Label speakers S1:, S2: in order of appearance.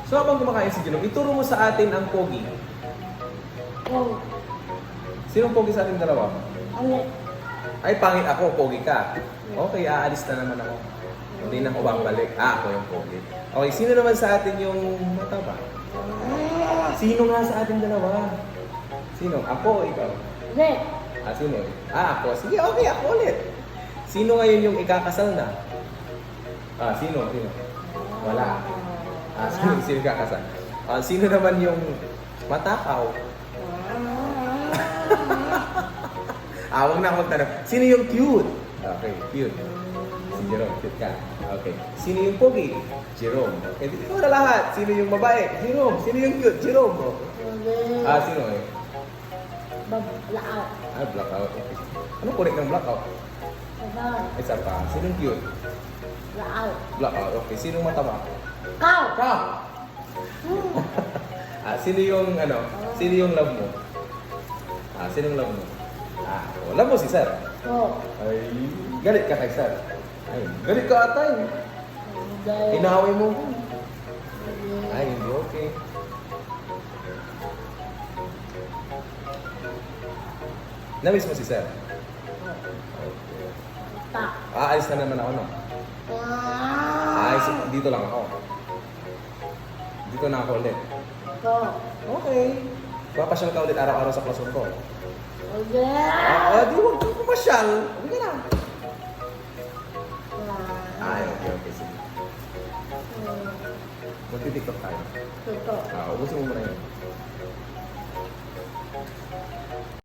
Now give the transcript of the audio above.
S1: So habang kumakain si Jerome, ituro mo sa atin ang pogi.
S2: Oh.
S1: Sinong pogi sa ating dalawa?
S2: Ano?
S1: Ay, pangit ako, pogi ka. Okay, aalis na naman ako. Hindi na ako babalik. Ako yung pogi. Okay, sino naman sa atin yung mataba? Sino nga sa ating dalawa? Sino? Ako o ikaw?
S2: Hindi.
S1: Sino? Ako. Sige, okay, ako ulit. Sino ngayon yung ikakasal na? Sino? Wala. Sino ikakasal? Sino naman yung matakaw? Huwag na ako magtanong. Sino yung cute? Okay, cute. Si Jerome, cute ka. Okay. Sino yung pogi? Jerome. Okay, ikaw na lahat. Sino yung babae? Jerome. Sino yung cute? Jerome. Sino eh?
S2: Blackout.
S1: Blackout. Okay. Anong correct ng blackout? Isa pa. Sino yung cute?
S2: Blackout.
S1: Blackout. Okay. Sino yung mataba?
S2: Kau.
S1: Ka! Sino yung Sino yung love mo? Sino yung love mo? Love mo si Sir.
S2: Oh.
S1: Ay, galit ka kay Sir. Ay, galit ka atay. Inaway mo. Ay, hindi okay. Namiss mo si Sir?
S2: Tak.
S1: Aalis na naman ako, no? Ay, dito lang ako. Dito na ako ulit.
S2: Ito.
S1: Okay. Papasyal ka ulit araw-araw sa klasong ko.
S2: Okay.
S1: Di huwag kang pumasyal. Huwag ka na. Ay, okay, sige. Magti-tiktok tayo.
S2: Ito.
S1: Ubusin mo muna yun.